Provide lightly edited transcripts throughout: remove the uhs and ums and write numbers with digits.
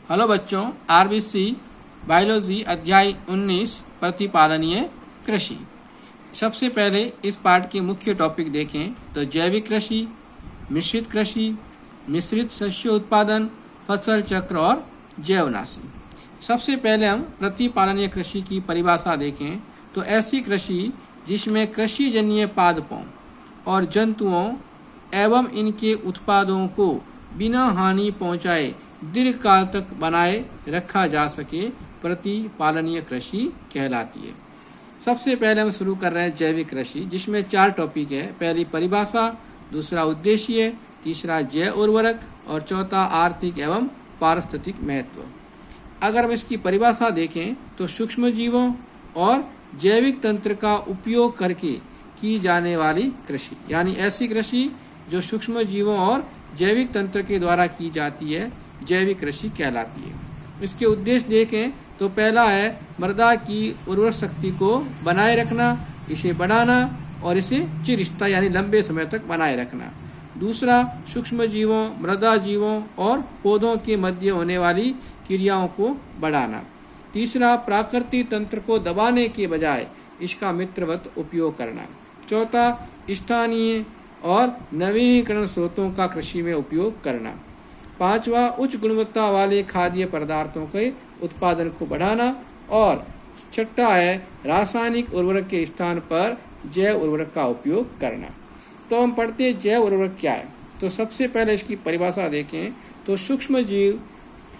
Hello बच्चों, RBC biology अध्याय 19 प्रतिपालनीय कृषि। सबसे पहले इस पाठ के मुख्य टॉपिक देखें तो जैविक कृषि, मिश्रित कृषि, मिश्रित शस्य उत्पादन, फसल चक्र और जैवनाशी। सबसे पहले हम प्रतिपालनीय कृषि की परिभाषा देखें तो ऐसी कृषि जिसमें कृषिजन्य पादपों और जंतुओं एवं इनके उत्पादों को बिना हानि पहुंचाए दीर्घकाल तक बनाए रखा जा सके प्रतिपालनीय कृषि कहलाती है। सबसे पहले हम शुरू कर रहे हैं जैविक कृषि, जिसमें 4 टॉपिक है। पहली परिभाषा, दूसरा उद्देश्य, तीसरा जैव उर्वरक और चौथा आर्थिक एवं पारिस्थितिक महत्व। अगर हम इसकी परिभाषा देखें तो सूक्ष्म जीवों और जैविक तंत्र का उपयोग करके की जाने वाली कृषि, यानी ऐसी कृषि जो सूक्ष्म जीवों और जैविक तंत्र के द्वारा की जाती है, जैविक कृषि कहलाती है। इसके उद्देश्य देखें तो पहला है मृदा की उर्वर शक्ति को बनाए रखना, इसे बढ़ाना और इसे चिरस्थायी यानी लंबे समय तक बनाए रखना। दूसरा, सूक्ष्म जीवों, मृदा जीवों और पौधों के मध्य होने वाली क्रियाओं को बढ़ाना। तीसरा, प्राकृतिक तंत्र को दबाने के बजाय इसका मित्रवत उपयोग करना। चौथा, स्थानीय और नवीनीकरण स्रोतों का कृषि में उपयोग करना। पांचवा, उच्च गुणवत्ता वाले खाद्य पदार्थों के उत्पादन को बढ़ाना। और छठा है रासायनिक उर्वरक के स्थान पर जैव उर्वरक का उपयोग करना। तो हम पढ़ते हैं जैव उर्वरक क्या है। तो सबसे पहले इसकी परिभाषा देखें तो सूक्ष्म जीव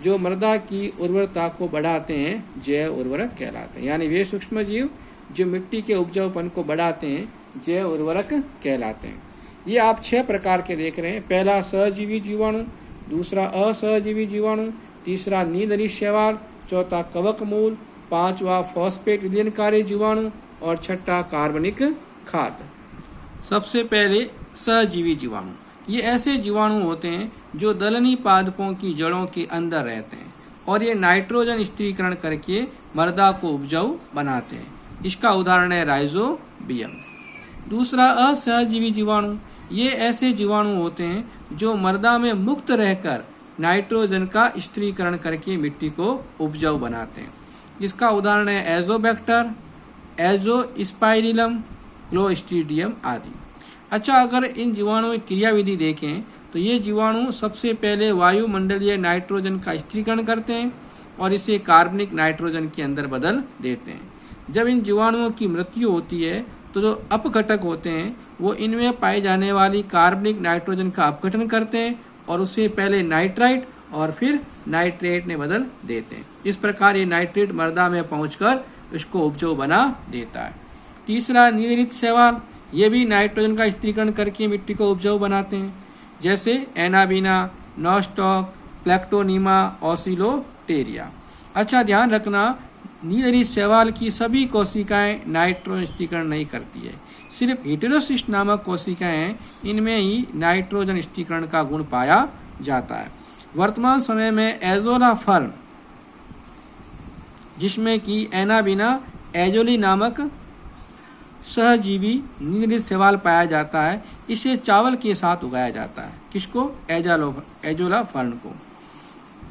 जो मृदा की उर्वरता को बढ़ाते हैं जैव उर्वरक कहलाते हैं, यानी वे सूक्ष्म जीव जो मिट्टी के उपजाऊपन को बढ़ाते हैं जैव उर्वरक कहलाते हैं। ये आप 6 प्रकार के देख रहे हैं। पहला सहजीवी जीवाणु, दूसरा असहजीवी जीवाणु, तीसरा नीलहरी शैवाल, चौथा कवक मूल, पांचवा फॉस्फेट विलयनकारी जीवाणु और छठा कार्बनिक खाद। सबसे पहले सहजीवी जीवाणु, ये ऐसे जीवाणु होते हैं जो दलनी पादपों की जड़ों के अंदर रहते हैं और ये नाइट्रोजन स्थिरीकरण करके मृदा को उपजाऊ बनाते हैं। इसका उदाहरण है राइजोबियम। दूसरा असहजीवी जीवाणु, ये ऐसे जीवाणु होते हैं जो मृदा में मुक्त रहकर नाइट्रोजन का स्थिरीकरण करके मिट्टी को उपजाऊ बनाते हैं। इसका उदाहरण है एजोबैक्टर, एजोस्पाइरिलम, क्लोस्ट्रीडियम आदि। अच्छा, अगर इन जीवाणुओं की क्रियाविधि देखें तो ये जीवाणु सबसे पहले वायुमंडलीय नाइट्रोजन का स्थिरीकरण करते हैं और इसे कार्बनिक नाइट्रोजन के अंदर बदल देते हैं। जब इन जीवाणुओं की मृत्यु होती है तो जो अपघटक होते हैं वो इनमें पाए जाने वाली कार्बनिक नाइट्रोजन का अपघटन करते हैं और उसे पहले नाइट्राइट और फिर नाइट्रेट में बदल देते हैं। इस प्रकार ये नाइट्रेट मृदा में पहुंचकर इसको उपजाऊ बना देता है। तीसरा, नीलहरित शैवाल, ये भी नाइट्रोजन का स्थिरीकरण करके मिट्टी को उपजाऊ बनाते हैं, जैसे एनाबीना, नॉस्टॉक, प्लेक्टोनीमा, ऑसिलोटेरिया। अच्छा, ध्यान रखना नीलहरित शैवाल की सभी कोशिकाएं नाइट्रोजन स्थिरीकरण नहीं करती है। सिर्फ हेटेरोसिस्ट नामक कोशिकाएं हैं, इनमें ही नाइट्रोजन स्थिरीकरण का गुण पाया जाता है। वर्तमान समय में एजोला फर्न, जिसमें कि एनाबीना एजोली नामक सहजीवी नीलहरित शैवाल पाया जाता है, इसे चावल के साथ उगाया जाता है। किसको? एजोला फर्न को।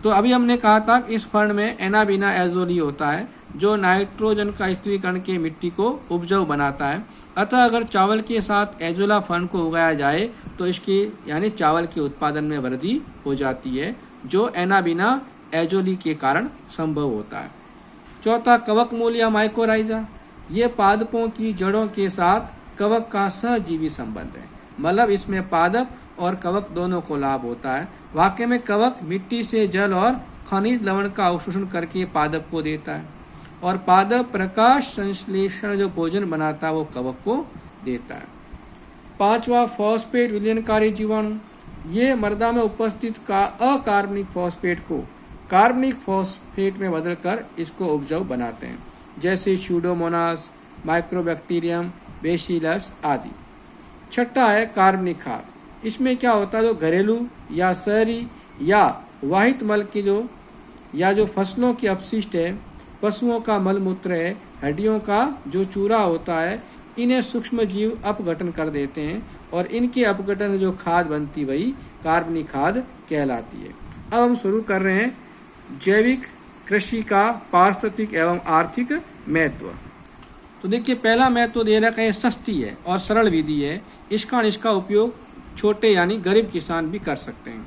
तो अभी हमने कहा था कि इस फर्न में एनाबीना एजोली होता है जो नाइट्रोजन का स्थिरीकरण के मिट्टी को उपजाऊ बनाता है। अतः अगर चावल के साथ एजोला फर्न को उगाया जाए तो इसकी यानी चावल के उत्पादन में वृद्धि हो जाती है, जो एनाबीना एजोली के कारण संभव होता है। चौथा, कवक मूल या माइकोराइजा, ये पादपों की जड़ों के साथ कवक का सहजीवी संबंध है, मतलब इसमें पादप और कवक दोनों को लाभ होता है। वाकई में कवक मिट्टी से जल और खनिज लवण का अवशोषण करके पादप को देता है और पादप प्रकाश संश्लेषण जो भोजन बनाता है वो कवक को देता है। पांचवा, फॉस्फेट विलयनकारी जीवाणु, ये मृदा में उपस्थित का अकार्बनिक फॉस्फेट को कार्बनिक फॉस्फेट में बदलकर इसको उपजाऊ बनाते हैं, जैसे स्यूडोमोनास, माइक्रोबैक्टीरियम, बेसिलस आदि। छठा है कार्बनिक खाद, इसमें क्या होता है जो घरेलू या शहरी या वाहित मल की जो फसलों के अपशिष्ट है, पशुओं का मलमूत्र है, हड्डियों का जो चूरा होता है, इन्हें सूक्ष्म जीव अपघटन कर देते हैं और इनके अपघटन जो खाद बनती वही कार्बनिक खाद कहलाती है। अब हम शुरू कर रहे हैं जैविक कृषि का पारिस्थितिक एवं आर्थिक महत्व। तो देखिए पहला महत्व दे रखा है, सस्ती है और सरल विधि है, इसका उपयोग छोटे यानी गरीब किसान भी कर सकते हैं।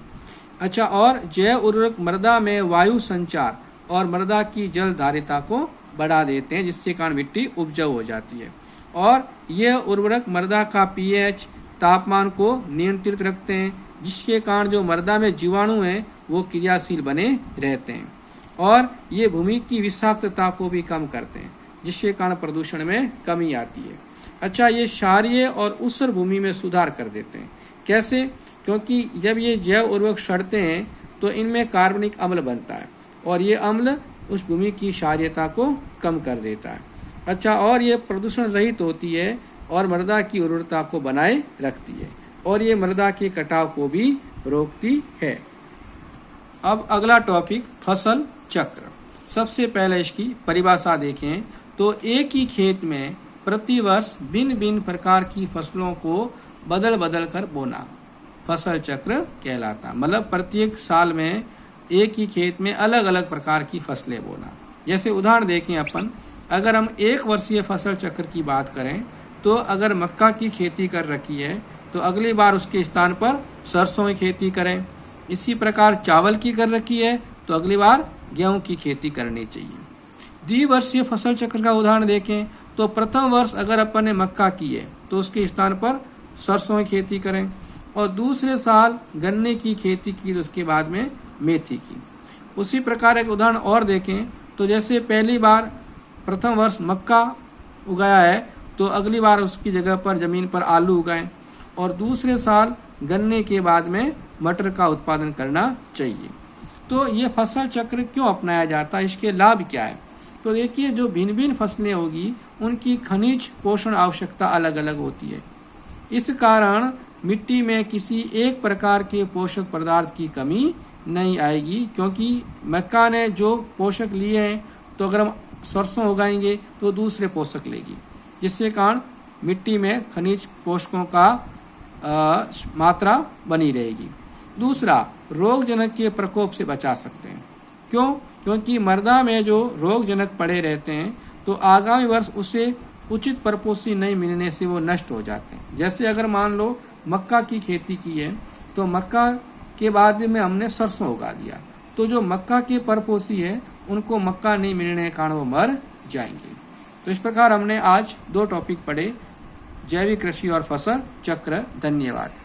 अच्छा, और जैव उर्वरक मृदा में वायु संचार और मृदा की जल धारिता को बढ़ा देते हैं, जिससे कारण मिट्टी उपजाऊ हो जाती है। और यह उर्वरक मृदा का पीएच तापमान को नियंत्रित रखते हैं, जिसके कारण जो मृदा में जीवाणु हैं वो क्रियाशील बने रहते हैं। और ये भूमि की विषाक्तता को भी कम करते हैं, जिसके कारण प्रदूषण में कमी आती है। अच्छा, ये क्षारीय और ऊसर भूमि में सुधार कर देते हैं। कैसे? क्योंकि जब ये जैव उर्वरक सड़ते हैं तो इनमें कार्बनिक अम्ल बनता है और ये अम्ल उस भूमि की क्षारीयता को कम कर देता है। अच्छा, और ये प्रदूषण रहित होती है और मृदा की उर्वरता को बनाए रखती है और ये मृदा के कटाव को भी रोकती है। अब अगला टॉपिक फसल चक्र। सबसे पहले इसकी परिभाषा देखें तो एक ही खेत में प्रतिवर्ष भिन्न भिन्न प्रकार की फसलों को बदल बदल कर बोना फसल चक्र कहलाता। मतलब प्रत्येक साल में एक ही खेत में अलग अलग प्रकार की फसलें बोना। जैसे उदाहरण देखें अपन, अगर हम एक वर्षीय फसल चक्र की बात करें तो अगर मक्का की खेती कर रखी है तो अगली बार उसके स्थान पर सरसों की खेती करें। इसी प्रकार चावल की कर रखी है तो अगली बार गेहूं की खेती करनी चाहिए। द्विवर्षीय फसल चक्र का उदाहरण देखें तो प्रथम वर्ष अगर अपन ने मक्का की है तो उसके स्थान पर सरसों की खेती करें और दूसरे साल गन्ने की खेती की तो उसके बाद में मेथी की। उसी प्रकार एक उदाहरण और देखें तो जैसे पहली बार प्रथम वर्ष मक्का उगाया है तो अगली बार उसकी जगह पर जमीन पर आलू उगाएं और दूसरे साल गन्ने के बाद में मटर का उत्पादन करना चाहिए। तो ये फसल चक्र क्यों अपनाया जाता है, इसके लाभ क्या है? तो देखिए जो भिन्न भिन्न फसलें होगी उनकी खनिज पोषण आवश्यकता अलग अलग होती है। इस कारण मिट्टी में किसी एक प्रकार के पोषक पदार्थ की कमी नहीं आएगी, क्योंकि मक्का ने जो पोषक लिए हैं तो अगर हम सरसों उगाएंगे तो दूसरे पोषक लेगी, जिससे कारण मिट्टी में खनिज पोषकों का मात्रा बनी रहेगी। दूसरा, रोगजनक के प्रकोप से बचा सकते हैं। क्यों? क्योंकि मृदा में जो रोगजनक पड़े रहते हैं तो आगामी वर्ष उसे उचित परपोषी नहीं मिलने से वो नष्ट हो जाते हैं। जैसे अगर मान लो मक्का की खेती की है तो मक्का के बाद में हमने सरसों उगा दिया तो जो मक्का के परपोषी है उनको मक्का नहीं मिलने के कारण वो मर जाएंगे। तो इस प्रकार हमने आज 2 टॉपिक पढ़े, जैविक कृषि और फसल चक्र। धन्यवाद।